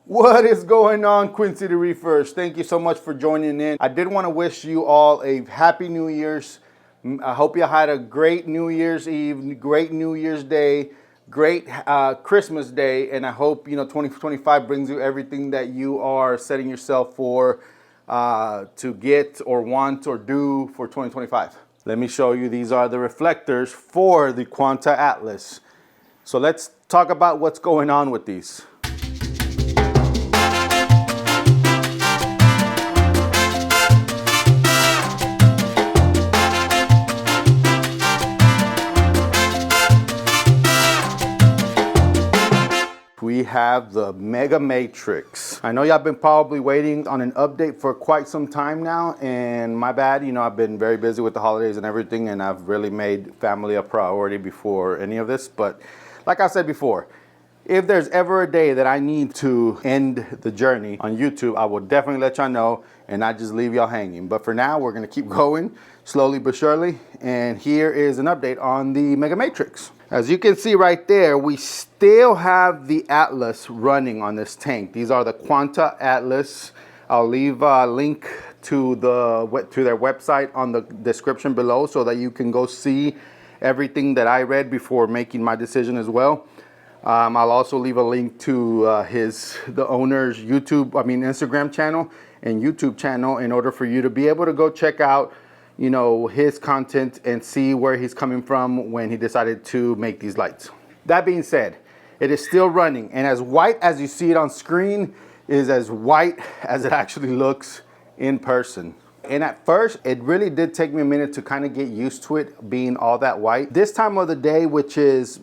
What is going on, Quincy the Reefers? Thank you so much for joining in. I did want to wish you all a happy New Year's. I hope you had a great New Year's Eve, great New Year's Day, great Christmas Day, and I hope 2025 brings you everything that you are setting yourself for to get or want or do for 2025. Let me show you. These are the reflectors for the Quanta Atlas. So let's talk about what's going on with these. We have the Mega Matrix. I know y'all been probably waiting on an update for quite some time now, and my bad, I've been very busy with the holidays and everything, and I've really made family a priority before any of this. But like I said before, if there's ever a day that I need to end the journey on YouTube, I will definitely let y'all know and not just leave y'all hanging. But for now, we're gonna keep going slowly but surely. And here is an update on the Mega Matrix. As you can see right there, we still have the Atlas running on this tank. These are the Quanta Atlas. I'll leave a link to their website on the description below so that you can go see everything that I read before making my decision as well. I'll also leave a link to the owner's Instagram channel and YouTube channel in order for you to be able to go check out his content and see where he's coming from when he decided to make these lights. That being said, it is still running, and as white as you see it on screen is as white as it actually looks in person. And at first, it really did take me a minute to kind of get used to it being all that white. This time of the day, which is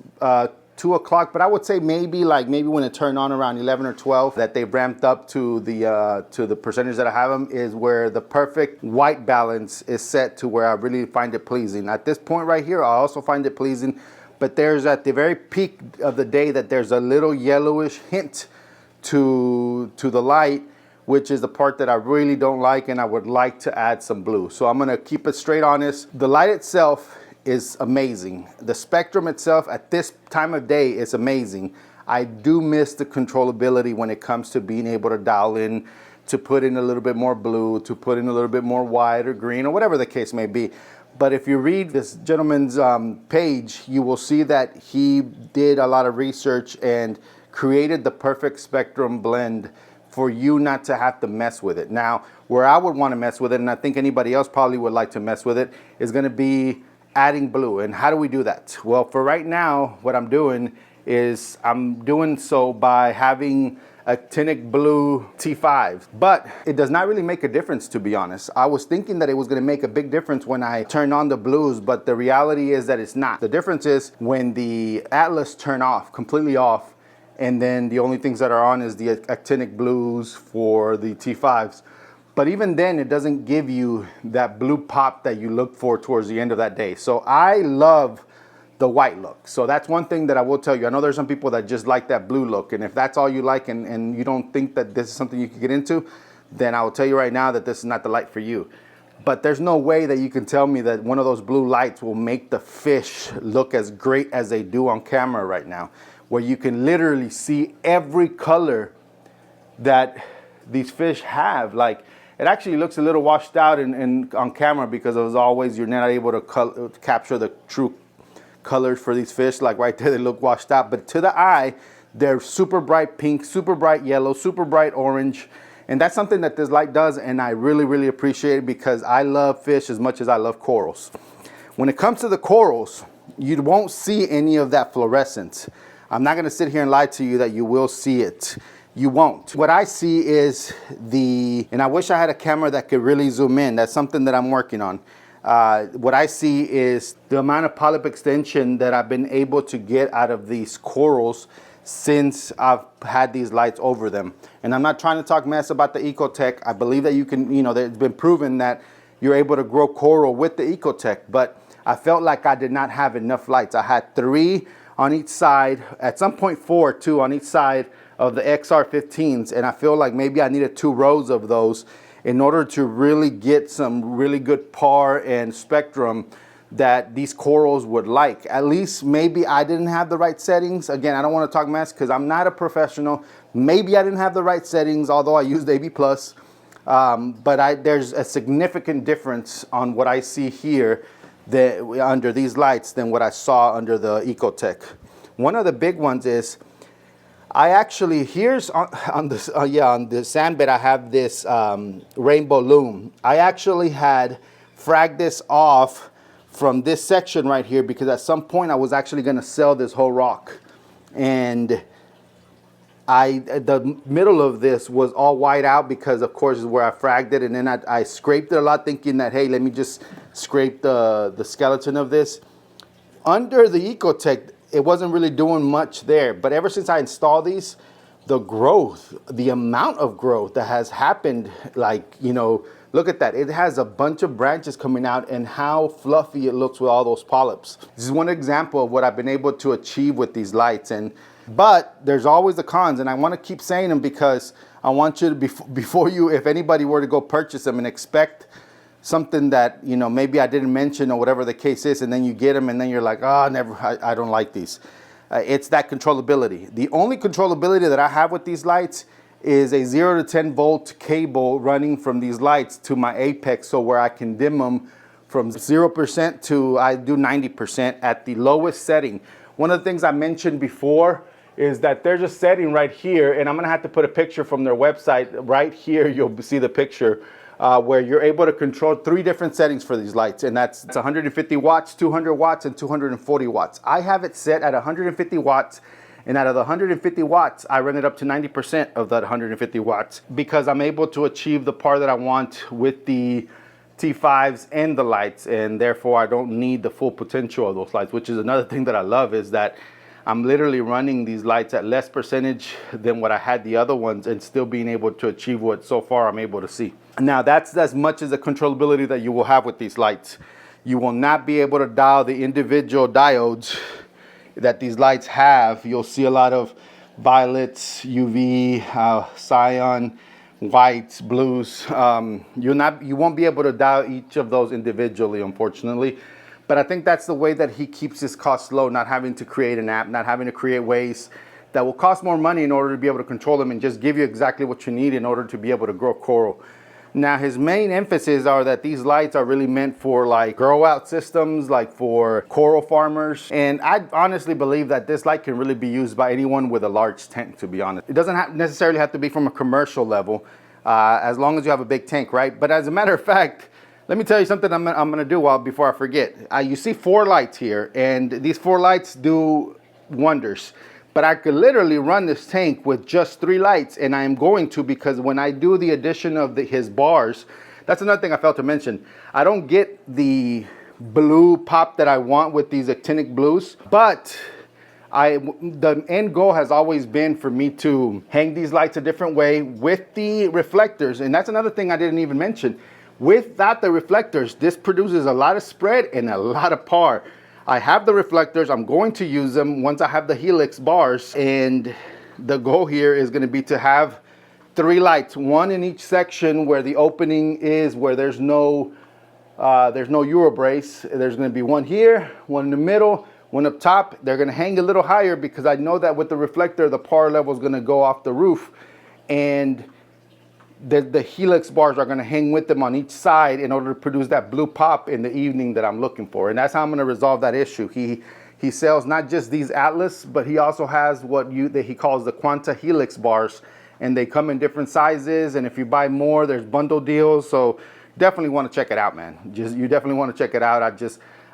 2 o'clock, but I would say maybe when it turned on around 11 or 12, that they ramped up to the percentage that I have them, is where the perfect white balance is set to where I really find it pleasing. At this point right here, I also find it pleasing, but there's at the very peak of the day that there's a little yellowish hint to the light, which is the part that I really don't like, and I would like to add some blue. So I'm gonna keep it straight honest. The light itself is amazing. The spectrum itself at this time of day is amazing. I do miss the controllability when it comes to being able to dial in, to put in a little bit more blue, to put in a little bit more white or green, or whatever the case may be. But if you read this gentleman's page, you will see that he did a lot of research and created the perfect spectrum blend for you not to have to mess with it. Now, where I would want to mess with it, and I think anybody else probably would like to mess with it, is going to be adding blue. And how do we do that? Well, for right now, what I'm doing is I'm doing so by having actinic blue T5s, but it does not really make a difference, to be honest. I was thinking that it was going to make a big difference when I turn on the blues, but the reality is that it's not. The difference is when the Atlas turn off, completely off, and then the only things that are on is the actinic blues for the T5s. But even then, it doesn't give you that blue pop that you look for towards the end of that day. So I love the white look. So that's one thing that I will tell you. I know there's some people that just like that blue look. And if that's all you like and you don't think that this is something you can get into, then I will tell you right now that this is not the light for you. But there's no way that you can tell me that one of those blue lights will make the fish look as great as they do on camera right now, where you can literally see every color that these fish have. Like, it actually looks a little washed out on camera because as always, you're not able to capture the true colors for these fish. Like right there, they look washed out. But to the eye, they're super bright pink, super bright yellow, super bright orange. And that's something that this light does, and I really, really appreciate it because I love fish as much as I love corals. When it comes to the corals, you won't see any of that fluorescence. I'm not gonna sit here and lie to you that you will see it. You won't. What I see is and I wish I had a camera that could really zoom in. That's something that I'm working on. What I see is the amount of polyp extension that I've been able to get out of these corals since I've had these lights over them. And I'm not trying to talk mess about the Ecotech. I believe that you can, it's been proven that you're able to grow coral with the Ecotech, but I felt like I did not have enough lights. I had 3 on each side, at some point 4 too on each side of the XR15s, and I feel like maybe I needed 2 rows of those in order to really get some really good par and spectrum that these corals would like. At least maybe I didn't have the right settings. Again, I don't want to talk mess because I'm not a professional. Maybe I didn't have the right settings, although I used AB+. But there's a significant difference on what I see here under these lights than what I saw under the Ecotech. One of the big ones is, I actually, here's on the sand bed, I have this rainbow loom. I actually had fragged this off from this section right here because at some point I was actually gonna sell this whole rock. And the middle of this was all white out because of course is where I fragged it, and then I scraped it a lot thinking that, hey, let me just scrape the skeleton of this. Under the Ecotech, it wasn't really doing much there, but ever since I installed these, the growth, the amount of growth that has happened, like, you know, look at that. It has a bunch of branches coming out and how fluffy it looks with all those polyps. This is one example of what I've been able to achieve with these lights. But there's always the cons, and I want to keep saying them because I want you to, before you, if anybody were to go purchase them and expect something that, you know, maybe I didn't mention or whatever the case is, and then you get them and then you're like, oh, I don't like these. It's that controllability. The only controllability that I have with these lights is a 0 to 10 volt cable running from these lights to my apex, so where I can dim them from 0% to I do 90% at the lowest setting. One of the things I mentioned before is that there's a setting right here, and I'm gonna have to put a picture from their website right here. You'll see the picture where you're able to control 3 different settings for these lights, and it's 150 watts, 200 watts, and 240 watts. I have it set at 150 watts, and out of the 150 watts, I run it up to 90% of that 150 watts because I'm able to achieve the par that I want with the T5s and the lights, and therefore I don't need the full potential of those lights, which is another thing that I love, is that I'm literally running these lights at less percentage than what I had the other ones and still being able to achieve what so far I'm able to see. Now that's as much as the controllability that you will have with these lights. You will not be able to dial the individual diodes that these lights have. You'll see a lot of violets, UV, cyan, whites, blues. You won't be able to dial each of those individually, unfortunately. But I think that's the way that he keeps his costs low, not having to create an app, not having to create ways that will cost more money in order to be able to control them and just give you exactly what you need in order to be able to grow coral. Now, his main emphasis are that these lights are really meant for like grow out systems, like for coral farmers. And I honestly believe that this light can really be used by anyone with a large tank, to be honest. It doesn't necessarily have to be from a commercial level, as long as you have a big tank, right? But as a matter of fact, let me tell you something I'm gonna do before I forget. You see 4 lights here, and these 4 lights do wonders. But I could literally run this tank with just 3 lights, and I am going to, because when I do the addition of his bars, that's another thing I failed to mention. I don't get the blue pop that I want with these actinic blues, but the end goal has always been for me to hang these lights a different way with the reflectors. And that's another thing I didn't even mention. Without the reflectors, this produces a lot of spread and a lot of par. I have the reflectors. I'm going to use them once I have the Helix bars, and the goal here is going to be to have 3 lights, 1 in each section where the opening is, where there's no Euro brace. There's going to be 1 here, 1 in the middle, 1 up top. They're going to hang a little higher because I know that with the reflector, the par level is going to go off the roof, and the Helix bars are going to hang with them on each side in order to produce that blue pop in the evening that I'm looking for. And that's how I'm going to resolve that issue. He sells not just these Atlas, but he also has that he calls the Quanta Helix Bars, and they come in different sizes, and if you buy more, there's bundle deals. So definitely want to check it out, man. You definitely want to check it out.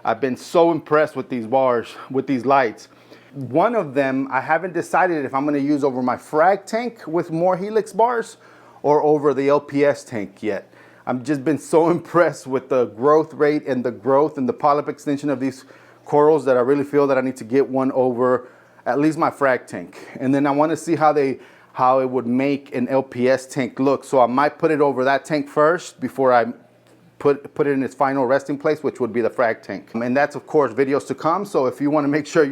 I've been so impressed with these bars, with these lights. One of them I haven't decided if I'm going to use over my frag tank with more Helix bars or over the LPS tank yet. I've just been so impressed with the growth rate and the growth and the polyp extension of these corals that I really feel that I need to get one over at least my frag tank. And then I want to see how it would make an LPS tank look. So I might put it over that tank first before I put it in its final resting place, which would be the frag tank. And that's of course videos to come. So if you want to make sure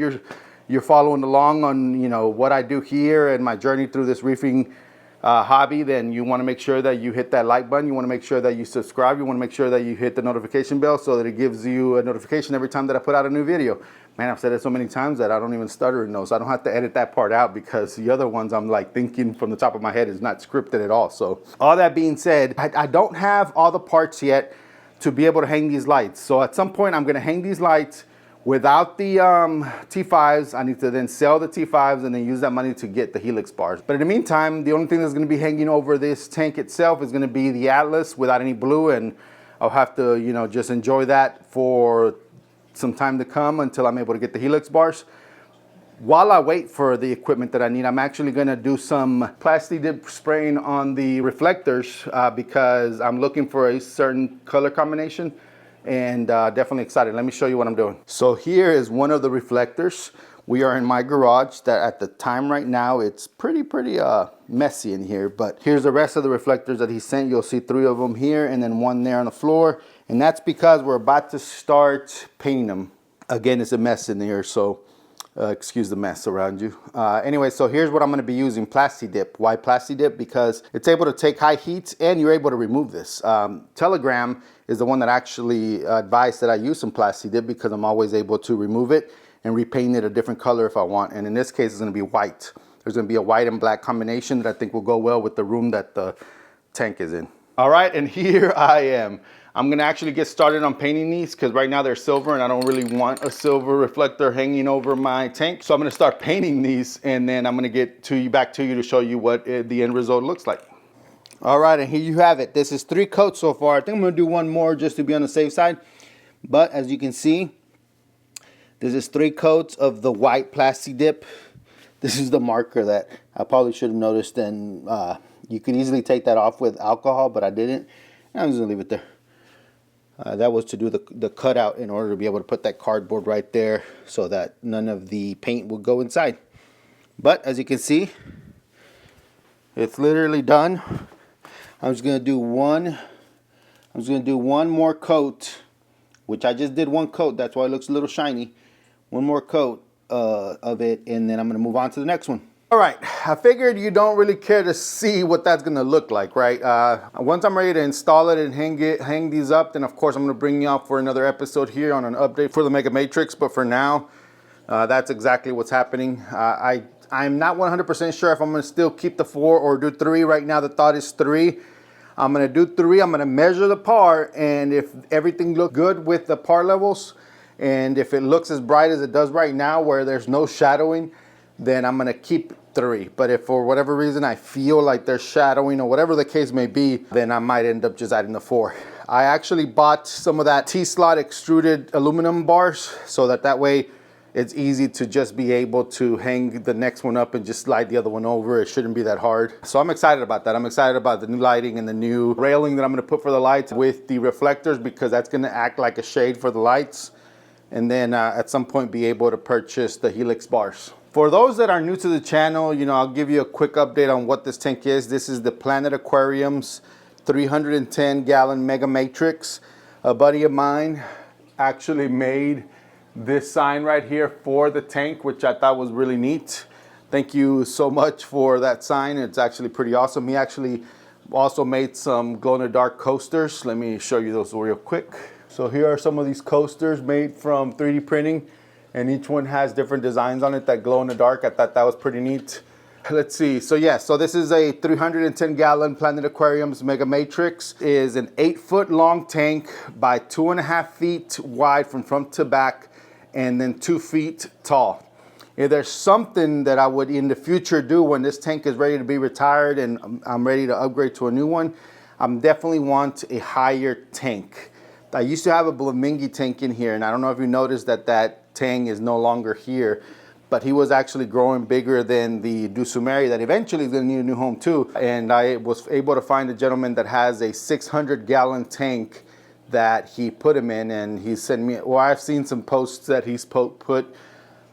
you're following along on, you know, what I do here and my journey through this reefing hobby, then you want to make sure that you hit that like button. You want to make sure that you subscribe. You want to make sure that you hit the notification bell so that it gives you a notification every time that I put out a new video. Man, I've said it so many times that I don't even stutter in those. I don't have to edit that part out because the other ones I'm like thinking from the top of my head is not scripted at all. So all that being said, I don't have all the parts yet to be able to hang these lights. So at some point I'm going to hang these lights without the T5s. I need to then sell the T5s and then use that money to get the Helix bars. But in the meantime, the only thing that's going to be hanging over this tank itself is going to be the Atlas without any blue, and I'll have to, you know, just enjoy that for some time to come until I'm able to get the Helix bars. While I wait for the equipment that I need, I'm actually going to do some plastic dip spraying on the reflectors because I'm looking for a certain color combination. And definitely excited. Let me show you what I'm doing. So here is one of the reflectors. We are in my garage that at the time right now, it's pretty messy in here, but here's the rest of the reflectors that he sent. You'll see 3 of them here and then 1 there on the floor. And that's because we're about to start painting them. Again, it's a mess in here, so excuse the mess around you. Anyway, so here's what I'm going to be using, Plasti Dip. Why Plasti Dip? Because it's able to take high heat and you're able to remove this. Telegram is the one that actually advised that I use some Plasti Dip because I'm always able to remove it and repaint it a different color if I want. And in this case, it's going to be white. There's going to be a white and black combination that I think will go well with the room that the tank is in. All right, and here I am. I'm gonna actually get started on painting these because right now they're silver and I don't really want a silver reflector hanging over my tank. So I'm gonna start painting these and then I'm gonna get back to you to show you what the end result looks like. All right, and here you have it. This is 3 coats so far. I think I'm gonna do 1 more just to be on the safe side. But as you can see, this is 3 coats of the white Plasti Dip. This is the marker that I probably should have noticed, and you could easily take that off with alcohol, but I didn't. I'm just gonna leave it there. That was to do the cutout in order to be able to put that cardboard right there so that none of the paint would go inside. But as you can see, it's literally done. I'm just gonna do one more coat, which I just did 1 coat. That's why it looks a little shiny. 1 more coat of it, and then I'm gonna move on to the next one. All right, I figured you don't really care to see what that's gonna look like, right? Once I'm ready to install it and hang these up, then of course I'm gonna bring you out for another episode here on an update for the Mega Matrix. But for now, that's exactly what's happening. I'm not 100% sure if I'm gonna still keep the 4 or do 3. Right now the thought is 3. I'm gonna do 3. I'm gonna measure the par, and if everything looks good with the par levels, and if it looks as bright as it does right now where there's no shadowing, then I'm gonna keep 3. But if for whatever reason I feel like there's shadowing or whatever the case may be, then I might end up just adding the 4. I actually bought some of that T-slot extruded aluminum bars so that way it's easy to just be able to hang the next one up and just slide the other one over. It shouldn't be that hard. So I'm excited about that. I'm excited about the new lighting and the new railing that I'm gonna put for the lights with the reflectors, because that's gonna act like a shade for the lights. And then at some point be able to purchase the Helix bars. For those that are new to the channel, you know, I'll give you a quick update on what this tank is. This is the Planet Aquariums 310-gallon Mega Matrix. A buddy of mine actually made this sign right here for the tank, which I thought was really neat. Thank you so much for that sign. It's actually pretty awesome. He actually also made some glow-in-the-dark coasters. Let me show you those real quick. So here are some of these coasters made from 3D printing, and each one has different designs on it that glow in the dark. I thought that was pretty neat. Let's see. So yeah, so this is a 310-gallon Planet Aquariums Mega Matrix. It is an 8-foot long tank by 2.5 feet wide from front to back, and then 2 feet tall. If there's something that I would in the future do when this tank is ready to be retired and I'm ready to upgrade to a new one, I'm definitely want a higher tank. I used to have a Blaminghi tank in here, and I don't know if you noticed that tank is no longer here, but he was actually growing bigger than the Dusumeri that eventually is going to need a new home too. And I was able to find a gentleman that has a 600-gallon tank that he put him in, and he sent me, well, I've seen some posts that he's put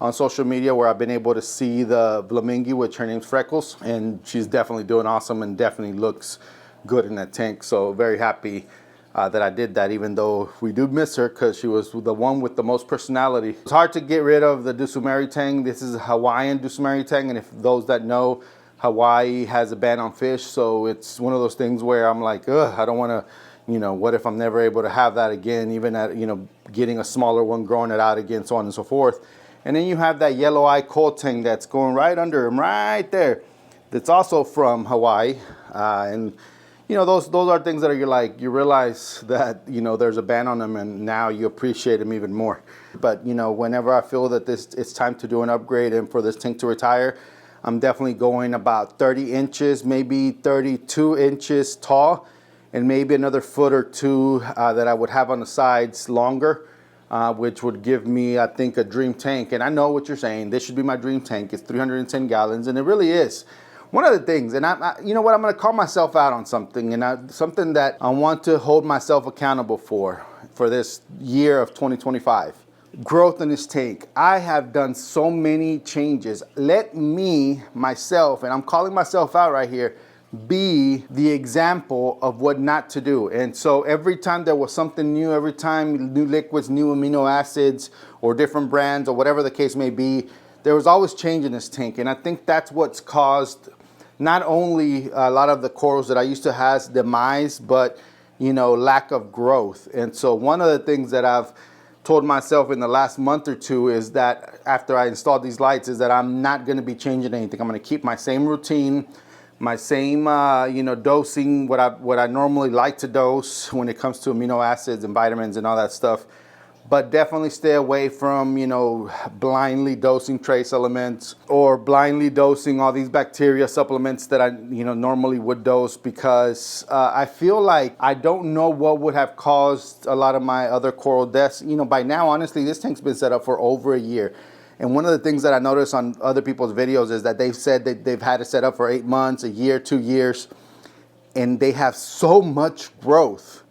on social media where I've been able to see the Blaminghi, which her name's Freckles, and she's definitely doing awesome and definitely looks good in that tank. So very happy that I did that, even though we do miss her because she was the one with the most personality. It's hard to get rid of the Dusumeri tang. This is a Hawaiian Dusumeri tang, and if those that know, Hawaii has a ban on fish, so it's one of those things where I'm like, ugh, I don't want to, you know, what if I'm never able to have that again, even at, you know, getting a smaller one, growing it out again, so on and so forth. And then you have that yellow eye coal tank that's going right under him, right there. That's also from Hawaii. And, you know, those are things that you're like, you realize that, you know, there's a ban on them, and now you appreciate them even more. But, you know, whenever I feel that it's time to do an upgrade and for this tank to retire, I'm definitely going about 30 inches, maybe 32 inches tall, and maybe another foot or two that I would have on the sides longer, which would give me, I think, a dream tank. And I know what you're saying. This should be my dream tank. It's 310 gallons, and it really is. One of the things, and you know what, I'm going to call myself out on something, and something that I want to hold myself accountable for this year of 2025. Growth in this tank. I have done so many changes. Let me, myself, and I'm calling myself out right here, be the example of what not to do. And so every time there was something new, every time new liquids, new amino acids, or different brands, or whatever the case may be, there was always change in this tank. And I think that's what's caused not only a lot of the corals that I used to have demise, but, you know, lack of growth. And so one of the things that I've told myself in the last month or two is that after I installed these lights is that I'm not going to be changing anything. I'm going to keep my same routine, my same you know, dosing, what I normally like to dose when it comes to amino acids and vitamins and all that stuff. But definitely stay away from, you know, blindly dosing trace elements or blindly dosing all these bacteria supplements that I, you know, normally would dose, because I feel like I don't know what would have caused a lot of my other coral deaths. You know, by now, honestly, this tank's been set up for over a year. And one of the things that I noticed on other people's videos is that they've said that they've had it set up for 8 months, a year, 2 years, and they have so much growth.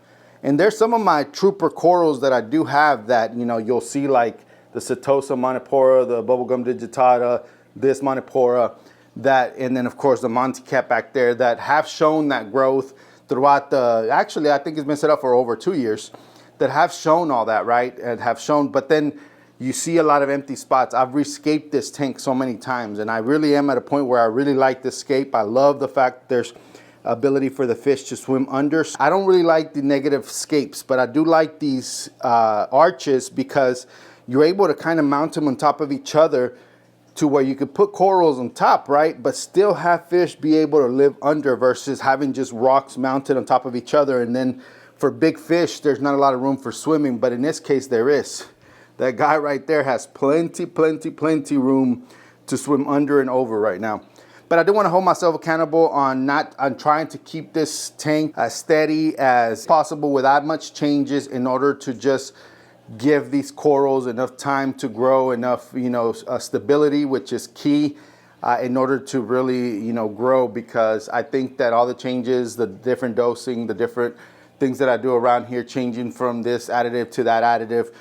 And there's some of my trooper corals that I do have that, you know, you'll see, like the Setosa monopora, the bubblegum digitata, this monopora, that, and then of course the Monty Cat back there, that have shown that growth throughout the, actually I think it's been set up for over 2 years, that have shown all that, right? And have shown, but then you see a lot of empty spots. I've rescaped this tank so many times, and I really am at a point where I really like this scape. I love the fact that there's ability for the fish to swim under. I don't really like the negative scapes, but I do like these arches, because you're able to kind of mount them on top of each other to where you could put corals on top, right? But still have fish be able to live under, versus having just rocks mounted on top of each other. And then for big fish, there's not a lot of room for swimming, but in this case there is. That guy right there has plenty room to swim under and over right now. But I do want to hold myself accountable on trying to keep this tank as steady as possible without much changes, in order to just give these corals enough time to grow, enough, you know, stability, which is key in order to really, you know, grow. Because I think that all the changes, the different dosing, the different things that I do around here, changing from this additive to that additive,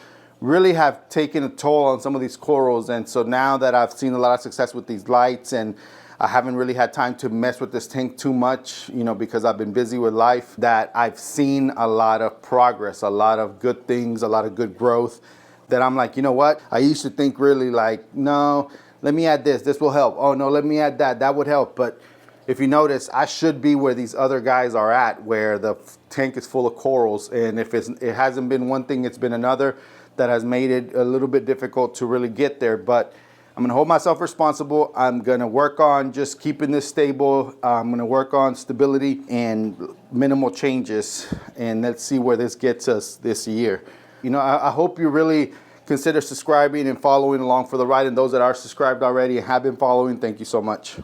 really have taken a toll on some of these corals. And so now that I've seen a lot of success with these lights, and I haven't really had time to mess with this tank too much, you know, because I've been busy with life, that I've seen a lot of progress, a lot of good things, a lot of good growth, that I'm like, you know what? I used to think really like, no, let me add this will help. Oh no, let me add that would help. But if you notice, I should be where these other guys are at, where the tank is full of corals. And if it hasn't been one thing, it's been another that has made it a little bit difficult to really get there. But I'm gonna hold myself responsible. I'm gonna work on just keeping this stable. I'm gonna work on stability and minimal changes, and let's see where this gets us this year. You know, I hope you really consider subscribing and following along for the ride, and those that are subscribed already and have been following, thank you so much.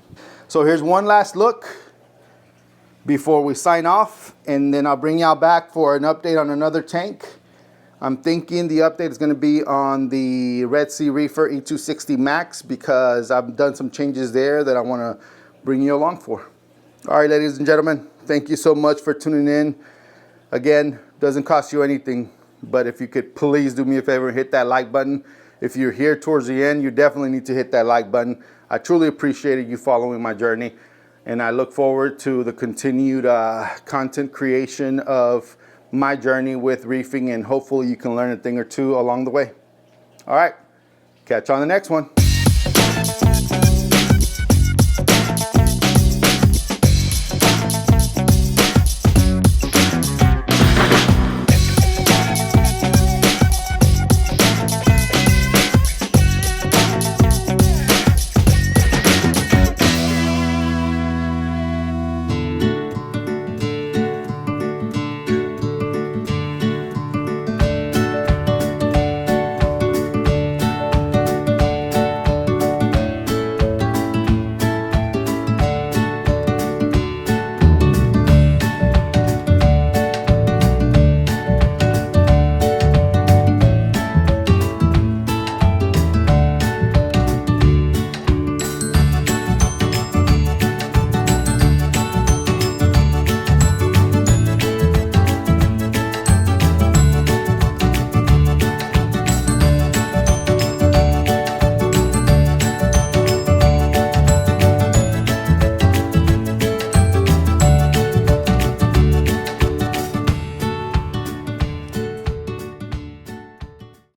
So here's one last look before we sign off, and then I'll bring y'all back for an update on another tank. I'm thinking the update is going to be on the Red Sea Reefer E260 Max, because I've done some changes there that I want to bring you along for. All right, ladies and gentlemen, thank you so much for tuning in. Again, doesn't cost you anything, but if you could please do me a favor and hit that like button. If you're here towards the end, you definitely need to hit that like button. I truly appreciated you following my journey, and I look forward to the continued content creation of my journey with reefing, and hopefully you can learn a thing or two along the way. All right, catch you on the next one.